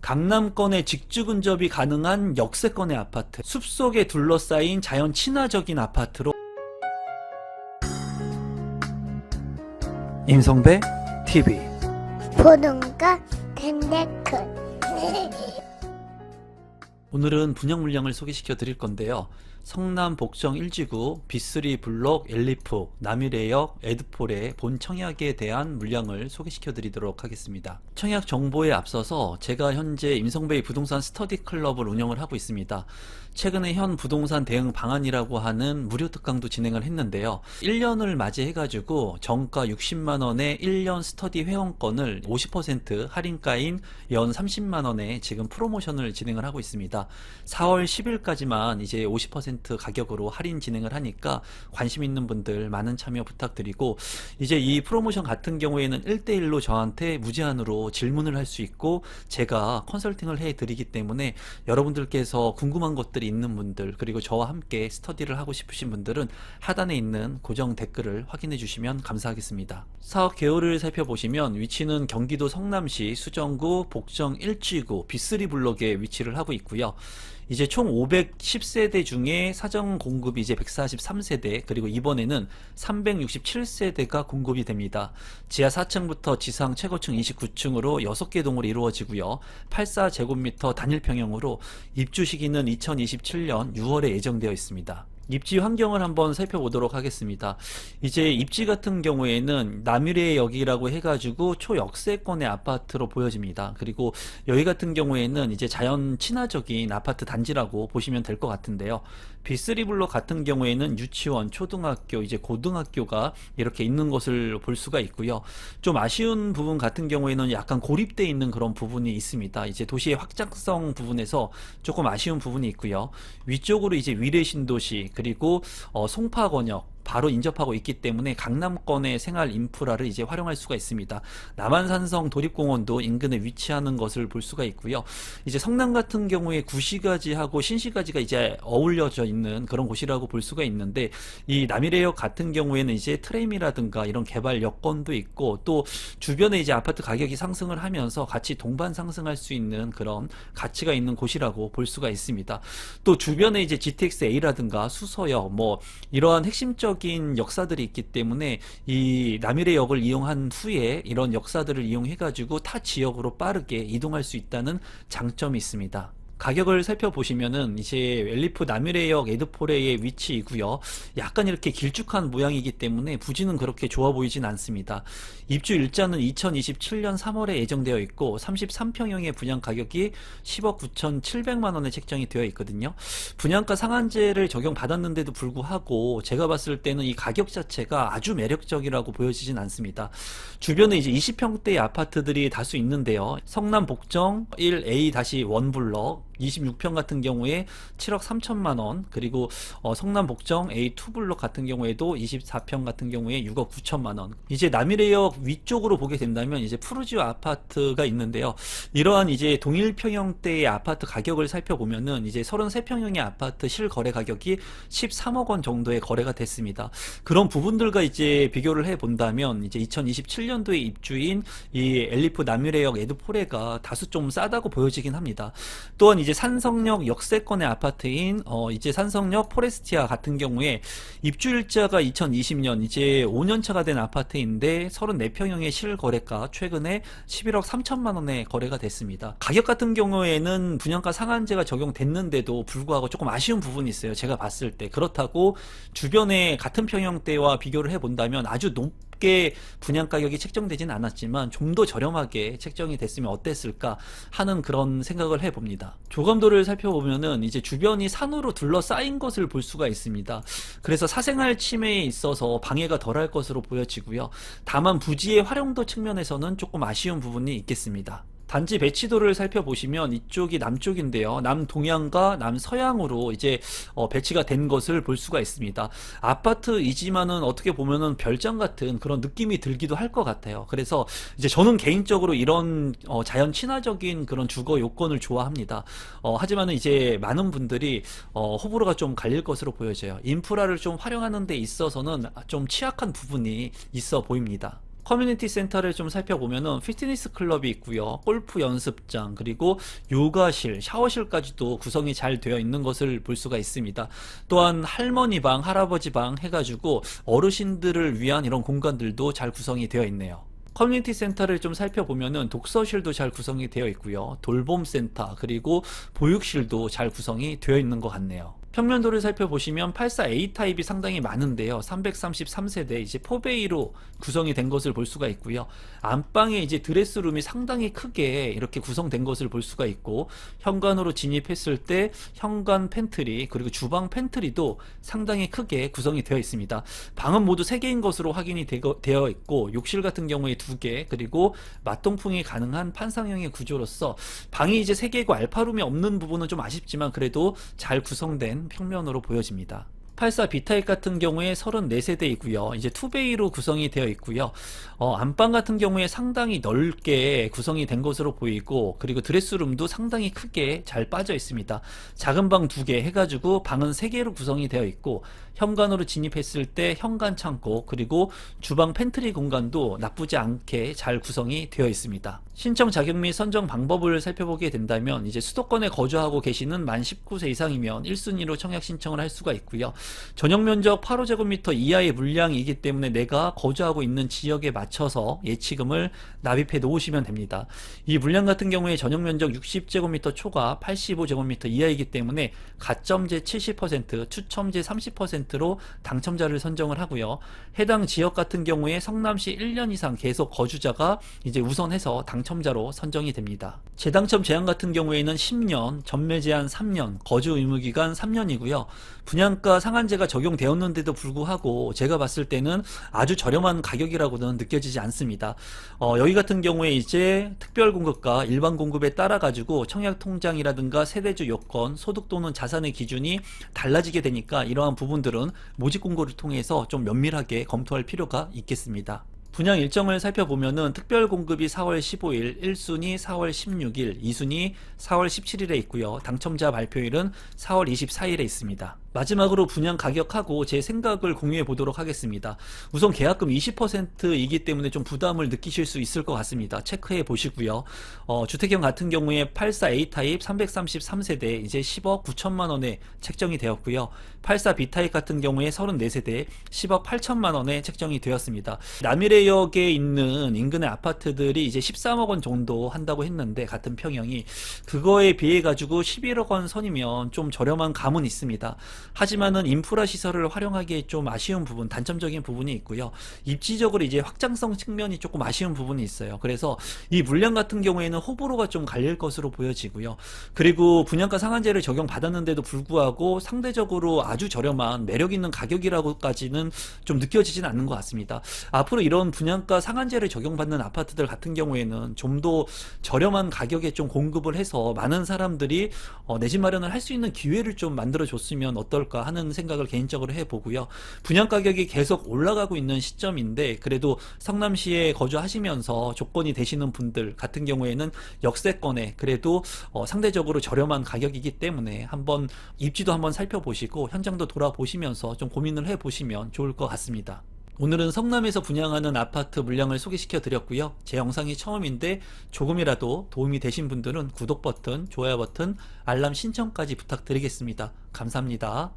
강남권의 직주 근접이 가능한 역세권의 아파트, 숲속에 둘러싸인 자연 친화적인 아파트로 임성배 TV 보동과 덴데크 오늘은 분양 물량을 소개시켜 드릴 건데요. 성남 복정 1지구 B3 블록 엘리프 남일해역 에드폴의 본 청약에 대한 물량을 소개시켜 드리도록 하겠습니다. 청약 정보에 앞서서 제가 현재 임성배의 부동산 스터디 클럽을 운영을 하고 있습니다. 최근에 현 부동산 대응 방안이라고 하는 무료 특강도 진행을 했는데요. 1년을 맞이해 가지고 정가 60만원의 1년 스터디 회원권을 50% 할인가인 연 30만원에 지금 프로모션을 진행을 하고 있습니다. 4월 10일까지만 이제 50% 가격으로 할인 진행을 하니까 관심 있는 분들 많은 참여 부탁드리고, 이제 이 프로모션 같은 경우에는 1대1로 저한테 무제한으로 질문을 할 수 있고 제가 컨설팅을 해 드리기 때문에 여러분들께서 궁금한 것들이 있는 분들, 그리고 저와 함께 스터디를 하고 싶으신 분들은 하단에 있는 고정 댓글을 확인해 주시면 감사하겠습니다. 사업 개요를 살펴보시면 위치는 경기도 성남시 수정구 복정 1지구 B3 블록에 위치를 하고 있고요. 이제 총 510세대 중에 사전 공급이 이제 143세대, 그리고 이번에는 367세대가 공급이 됩니다. 지하 4층부터 지상 최고층 29층으로 6개 동으로 이루어지고요. 84제곱미터 단일 평형으로 입주 시기는 2027년 6월에 예정되어 있습니다. 입지 환경을 한번 살펴보도록 하겠습니다. 이제 입지 같은 경우에는 남일해역이라고 해가지고 초역세권의 아파트로 보여집니다. 그리고 여기 같은 경우에는 이제 자연 친화적인 아파트 단지라고 보시면 될 것 같은데요. B3 블록 같은 경우에는 유치원, 초등학교, 이제 고등학교가 이렇게 있는 것을 볼 수가 있고요. 좀 아쉬운 부분 같은 경우에는 약간 고립되어 있는 그런 부분이 있습니다. 이제 도시의 확장성 부분에서 조금 아쉬운 부분이 있고요. 위쪽으로 이제 위례신도시, 그리고 송파권역 바로 인접하고 있기 때문에 강남권의 생활 인프라를 이제 활용할 수가 있습니다. 남한산성 도립공원도 인근에 위치하는 것을 볼 수가 있고요. 이제 성남 같은 경우에 구시가지하고 신시가지가 이제 어울려져 있는 그런 곳이라고 볼 수가 있는데, 이 남일해역 같은 경우에는 이제 트램이라든가 이런 개발 여건도 있고, 또 주변에 이제 아파트 가격이 상승을 하면서 같이 동반 상승할 수 있는 그런 가치가 있는 곳이라고 볼 수가 있습니다. 또 주변에 이제 GTX-A라든가 수서역, 뭐 이러한 핵심적 역사들이 있기 때문에 이 남일해역을 이용한 후에 이런 역사들을 이용해 가지고 타 지역으로 빠르게 이동할 수 있다는 장점이 있습니다. 가격을 살펴보시면은 이제 엘리프 남일해역 에드포레의 위치이고요. 약간 이렇게 길쭉한 모양이기 때문에 부지는 그렇게 좋아 보이진 않습니다. 입주 일자는 2027년 3월에 예정되어 있고 33평형의 분양 가격이 10억 9,700만 원에 책정이 되어 있거든요. 분양가 상한제를 적용받았는데도 불구하고 제가 봤을 때는 이 가격 자체가 아주 매력적이라고 보여지진 않습니다. 주변에 이제 20평대의 아파트들이 다수 있는데요. 성남 복정 1A-1 블록 26평 같은 경우에 7억 3천만 원, 그리고 성남 복정 A2 블록 같은 경우에도 24평 같은 경우에 6억 9천만 원. 이제 남일해역 위쪽으로 보게 된다면 이제 푸르지오 아파트가 있는데요. 이러한 이제 동일 평형대의 아파트 가격을 살펴보면은 이제 33평형의 아파트 실거래 가격이 13억 원 정도의 거래가 됐습니다. 그런 부분들과 이제 비교를 해 본다면 이제 2027년도에 입주인 이 엘리프 남일해역 에드포레가 다소 좀 싸다고 보여지긴 합니다. 또한 이제 산성역 역세권의 아파트인 이제 산성역 포레스티아 같은 경우에 입주일자가 2020년 이제 5년차가 된 아파트인데 34평형의 실거래가 최근에 11억 3천만 원에 거래가 됐습니다. 가격 같은 경우에는 분양가 상한제가 적용됐는데도 불구하고 조금 아쉬운 부분이 있어요. 제가 봤을 때. 그렇다고 주변의 같은 평형대와 비교를 해본다면 아주 높게 분양가격이 책정되진 않았지만 좀 더 저렴하게 책정이 됐으면 어땠을까 하는 그런 생각을 해봅니다. 조감도를 살펴보면은 이제 주변이 산으로 둘러싸인 것을 볼 수가 있습니다. 그래서 사생활 침해에 있어서 방해가 덜할 것으로 보여지고요. 다만 부지의 활용도 측면에서는 조금 아쉬운 부분이 있겠습니다. 단지 배치도를 살펴보시면 이쪽이 남쪽인데요. 남동향과 남서향으로 이제 배치가 된 것을 볼 수가 있습니다. 아파트이지만은 어떻게 보면은 별장 같은 그런 느낌이 들기도 할 것 같아요. 그래서 이제 저는 개인적으로 이런 자연 친화적인 그런 주거 요건을 좋아합니다. 하지만은 이제 많은 분들이 호불호가 좀 갈릴 것으로 보여져요. 인프라를 좀 활용하는 데 있어서는 좀 취약한 부분이 있어 보입니다. 커뮤니티 센터를 좀 살펴보면은 피트니스 클럽이 있고요. 골프 연습장, 그리고 요가실, 샤워실까지도 구성이 잘 되어 있는 것을 볼 수가 있습니다. 또한 할머니 방, 할아버지 방 해가지고 어르신들을 위한 이런 공간들도 잘 구성이 되어 있네요. 커뮤니티 센터를 좀 살펴보면은 독서실도 잘 구성이 되어 있고요. 돌봄 센터, 그리고 보육실도 잘 구성이 되어 있는 것 같네요. 평면도를 살펴보시면 84A 타입이 상당히 많은데요. 333세대 이제 4베이로 구성이 된 것을 볼 수가 있고요. 안방에 이제 드레스룸이 상당히 크게 이렇게 구성된 것을 볼 수가 있고, 현관으로 진입했을 때 현관 팬트리, 그리고 주방 팬트리도 상당히 크게 구성이 되어 있습니다. 방은 모두 3개인 것으로 확인이 되어 있고, 욕실 같은 경우에 2개, 그리고 맞동풍이 가능한 판상형의 구조로서 방이 이제 3개이고 알파룸이 없는 부분은 좀 아쉽지만 그래도 잘 구성된 평면으로 보여집니다. 84 B타입 같은 경우에 34세대이고요. 이제 2베이로 구성이 되어 있고요. 안방 같은 경우에 상당히 넓게 구성이 된 것으로 보이고, 그리고 드레스룸도 상당히 크게 잘 빠져 있습니다. 작은 방 2개 해가지고 방은 3개로 구성이 되어 있고, 현관으로 진입했을 때 현관 창고, 그리고 주방 팬트리 공간도 나쁘지 않게 잘 구성이 되어 있습니다. 신청 자격 및 선정 방법을 살펴보게 된다면, 이제 수도권에 거주하고 계시는 만 19세 이상이면 1순위로 청약 신청을 할 수가 있고요. 전용 면적 8호제곱미터 이하의 물량이기 때문에 내가 거주하고 있는 지역에 맞춰서 예치금을 납입해 놓으시면 됩니다. 이 물량 같은 경우에 전용 면적 60제곱미터 초과 85제곱미터 이하이기 때문에 가점제 70%, 추첨제 30%로 당첨자를 선정을 하고요. 해당 지역 같은 경우에 성남시 1년 이상 계속 거주자가 이제 우선해서 당첨자로 선정이 됩니다. 재당첨 제한 같은 경우에는 10년, 전매 제한 3년, 거주 의무 기간 3년이고요. 분양가 상한제가 적용되었는데도 불구하고 제가 봤을 때는 아주 저렴한 가격이라고는 느껴지지 않습니다. 여기 같은 경우에 이제 특별 공급과 일반 공급에 따라 가지고 청약 통장이라든가 세대주 요건, 소득 또는 자산의 기준이 달라지게 되니까 이러한 부분들은 모집 공고를 통해서 좀 면밀하게 검토할 필요가 있겠습니다. 분양 일정을 살펴보면은 특별 공급이 4월 15일, 1순위 4월 16일, 2순위 4월 17일에 있고요. 당첨자 발표일은 4월 24일에 있습니다. 마지막으로 분양 가격하고 제 생각을 공유해 보도록 하겠습니다. 우선 계약금 20%이기 때문에 좀 부담을 느끼실 수 있을 것 같습니다. 체크해 보시고요. 주택형 같은 경우에 84A 타입 333세대 이제 10억 9천만 원에 책정이 되었고요. 84B 타입 같은 경우에 34세대 10억 8천만 원에 책정이 되었습니다. 남이래역에 있는 인근의 아파트들이 이제 13억 원 정도 한다고 했는데, 같은 평형이 그거에 비해 가지고 11억 원 선이면 좀 저렴한 감은 있습니다. 하지만은 인프라 시설을 활용하기에 좀 아쉬운 부분, 단점적인 부분이 있고요. 입지적으로 이제 확장성 측면이 조금 아쉬운 부분이 있어요. 그래서 이 물량 같은 경우에는 호불호가 좀 갈릴 것으로 보여지고요. 그리고 분양가 상한제를 적용받았는데도 불구하고 상대적으로 아주 저렴한 매력 있는 가격이라고까지는 좀 느껴지진 않는 것 같습니다. 앞으로 이런 분양가 상한제를 적용받는 아파트들 같은 경우에는 좀 더 저렴한 가격에 좀 공급을 해서 많은 사람들이 내 집 마련을 할 수 있는 기회를 좀 만들어 줬으면 어떨까 하는 생각을 개인적으로 해보고요. 분양 가격이 계속 올라가고 있는 시점인데, 그래도 성남시에 거주하시면서 조건이 되시는 분들 같은 경우에는 역세권에 그래도 상대적으로 저렴한 가격이기 때문에 한번 입지도 한번 살펴보시고 현장도 돌아보시면서 좀 고민을 해보시면 좋을 것 같습니다. 오늘은 성남에서 분양하는 아파트 물량을 소개시켜 드렸고요. 제 영상이 처음인데 조금이라도 도움이 되신 분들은 구독 버튼, 좋아요 버튼, 알람 신청까지 부탁드리겠습니다. 감사합니다.